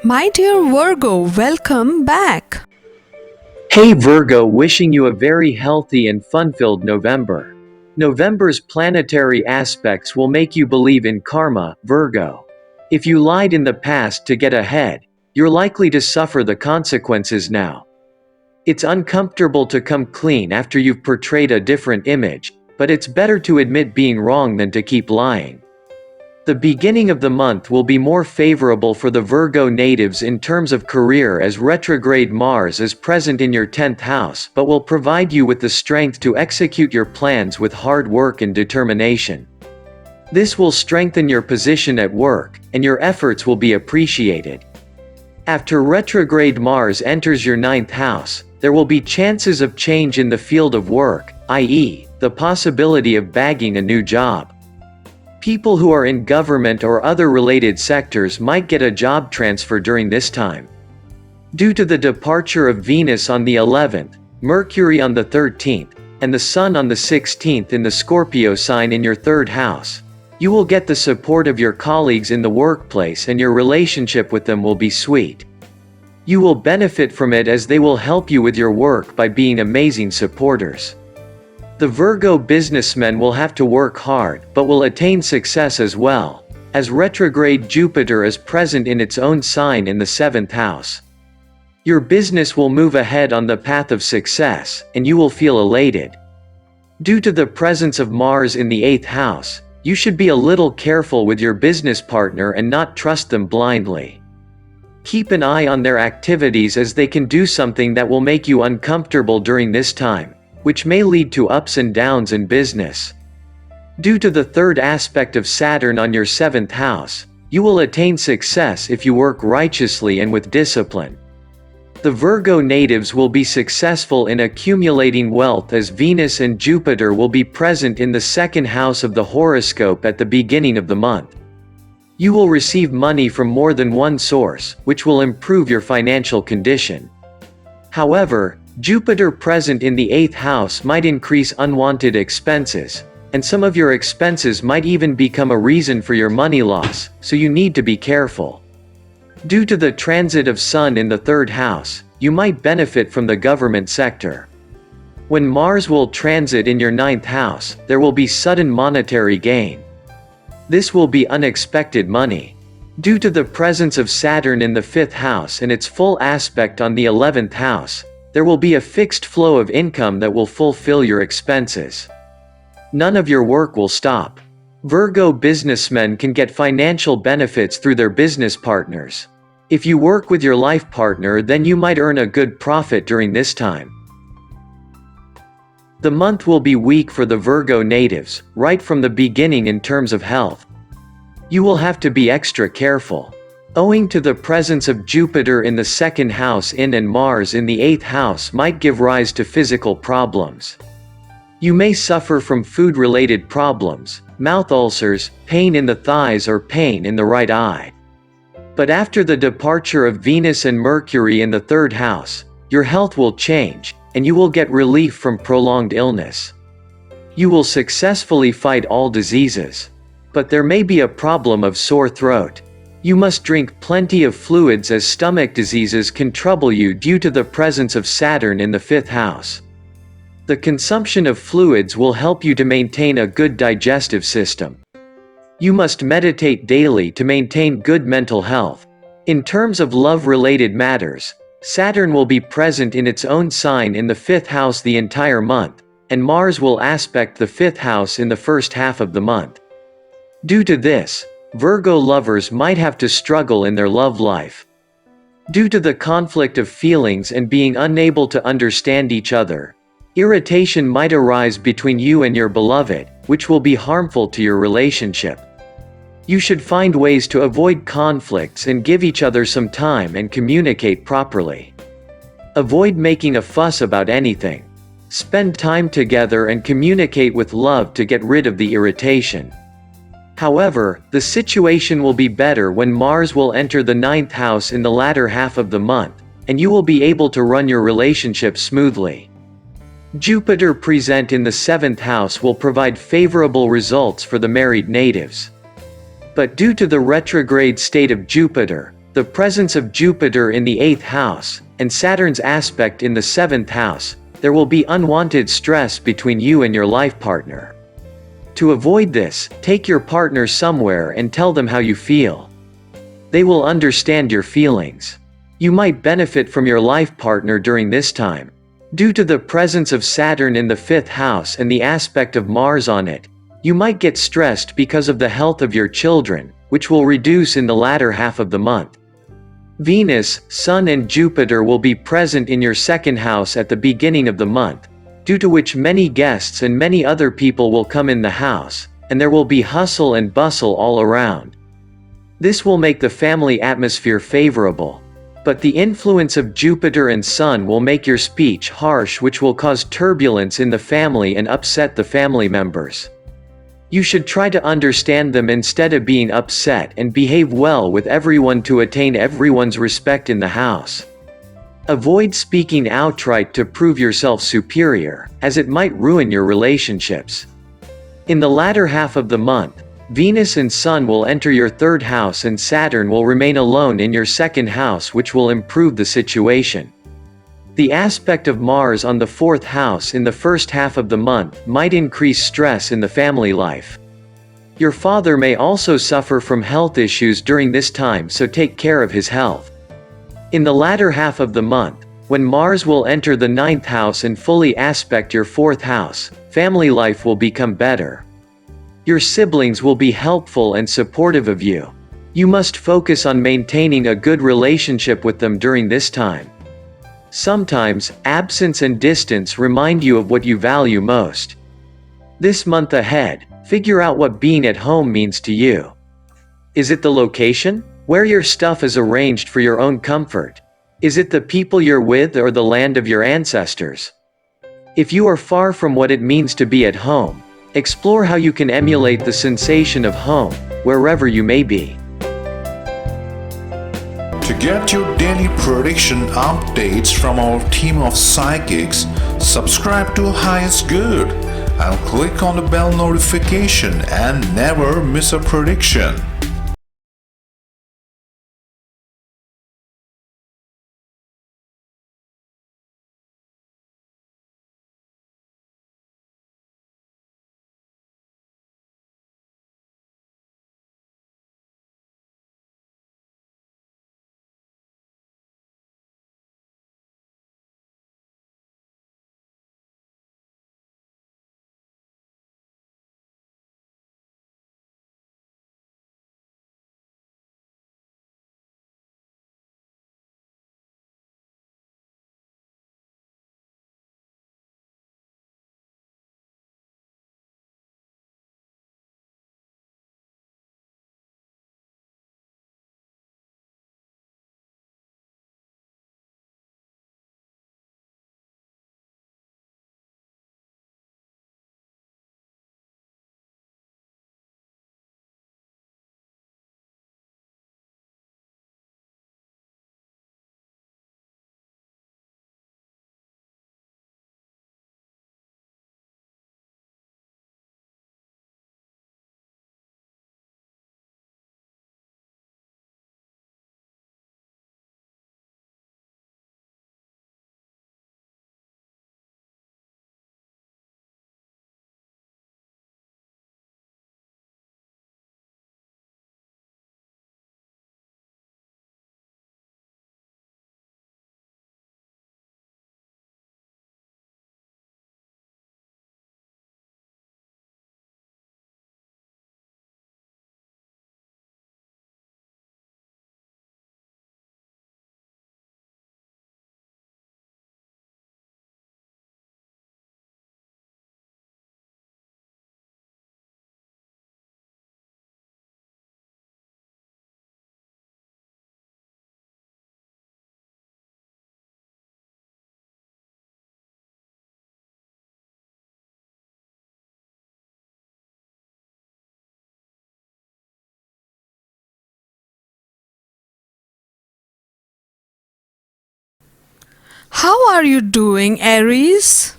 My dear Virgo, welcome back. Hey Virgo, wishing you a very healthy and fun-filled November. November's planetary aspects will make you believe in karma, Virgo. If you lied in the past to get ahead, you're likely to suffer the consequences now. It's uncomfortable to come clean after you've portrayed a different image, but it's better to admit being wrong than to keep lying. The beginning of the month will be more favorable for the Virgo natives in terms of career as retrograde Mars is present in your 10th house but will provide you with the strength to execute your plans with hard work and determination. This will strengthen your position at work, and your efforts will be appreciated. After retrograde Mars enters your 9th house, there will be chances of change in the field of work, i.e., the possibility of bagging a new job. People who are in government or other related sectors might get a job transfer during this time. Due to the departure of Venus on the 11th, Mercury on the 13th, and the Sun on the 16th in the Scorpio sign in your 3rd house, you will get the support of your colleagues in the workplace and your relationship with them will be sweet. You will benefit from it as they will help you with your work by being amazing supporters. The Virgo businessmen will have to work hard but will attain success as well, as retrograde Jupiter is present in its own sign in the 7th house. Your business will move ahead on the path of success, and you will feel elated. Due to the presence of Mars in the 8th house, you should be a little careful with your business partner and not trust them blindly. Keep an eye on their activities as they can do something that will make you uncomfortable during this time, which may lead to ups and downs in business. Due to the 3rd aspect of Saturn on your 7th house, you will attain success if you work righteously and with discipline. The Virgo natives will be successful in accumulating wealth as Venus and Jupiter will be present in the 2nd house of the horoscope at the beginning of the month. You will receive money from more than one source, which will improve your financial condition. However, Jupiter present in the 8th house might increase unwanted expenses, and some of your expenses might even become a reason for your money loss, so you need to be careful. Due to the transit of Sun in the 3rd house, you might benefit from the government sector. When Mars will transit in your 9th house, there will be sudden monetary gain. This will be unexpected money. Due to the presence of Saturn in the 5th house and its full aspect on the 11th house, there will be a fixed flow of income that will fulfill your expenses. None of your work will stop. Virgo businessmen can get financial benefits through their business partners. If you work with your life partner, then you might earn a good profit during this time. The month will be weak for the Virgo natives, right from the beginning in terms of health. You will have to be extra careful. Owing to the presence of Jupiter in the 2nd house and Mars in the 8th house might give rise to physical problems. You may suffer from food-related problems, mouth ulcers, pain in the thighs or pain in the right eye. But after the departure of Venus and Mercury in the 3rd house, your health will change, and you will get relief from prolonged illness. You will successfully fight all diseases. But there may be a problem of sore throat. You must drink plenty of fluids as stomach diseases can trouble you due to the presence of Saturn in the 5th house. The consumption of fluids will help you to maintain a good digestive system. You must meditate daily to maintain good mental health. In terms of love-related matters, Saturn will be present in its own sign in the 5th house the entire month, and Mars will aspect the 5th house in the first half of the month. Due to this, Virgo lovers might have to struggle in their love life. Due to the conflict of feelings and being unable to understand each other, irritation might arise between you and your beloved, which will be harmful to your relationship. You should find ways to avoid conflicts and give each other some time and communicate properly. Avoid making a fuss about anything. Spend time together and communicate with love to get rid of the irritation. However, the situation will be better when Mars will enter the 9th house in the latter half of the month, and you will be able to run your relationship smoothly. Jupiter present in the 7th house will provide favorable results for the married natives. But due to the retrograde state of Jupiter, the presence of Jupiter in the 8th house, and Saturn's aspect in the 7th house, there will be unwanted stress between you and your life partner. To avoid this, take your partner somewhere and tell them how you feel. They will understand your feelings. You might benefit from your life partner during this time. Due to the presence of Saturn in the 5th house and the aspect of Mars on it, you might get stressed because of the health of your children, which will reduce in the latter half of the month. Venus, Sun and Jupiter will be present in your 2nd house at the beginning of the month, due to which many guests and many other people will come in the house, and there will be hustle and bustle all around. This will make the family atmosphere favorable. But the influence of Jupiter and Sun will make your speech harsh, which will cause turbulence in the family and upset the family members. You should try to understand them instead of being upset and behave well with everyone to attain everyone's respect in the house. Avoid speaking outright to prove yourself superior, as it might ruin your relationships. In the latter half of the month, Venus and Sun will enter your 3rd house and Saturn will remain alone in your 2nd house, which will improve the situation. The aspect of Mars on the 4th house in the first half of the month might increase stress in the family life. Your father may also suffer from health issues during this time, so take care of his health. In the latter half of the month, when Mars will enter the 9th house and fully aspect your 4th house, family life will become better. Your siblings will be helpful and supportive of you. You must focus on maintaining a good relationship with them during this time. Sometimes, absence and distance remind you of what you value most. This month ahead, figure out what being at home means to you. Is it the location, where your stuff is arranged for your own comfort? Is it the people you're with or the land of your ancestors? If you are far from what it means to be at home, explore how you can emulate the sensation of home, wherever you may be. To get your daily prediction updates from our team of psychics, subscribe to Highest Good and click on the bell notification and never miss a prediction. How are you doing, Aries?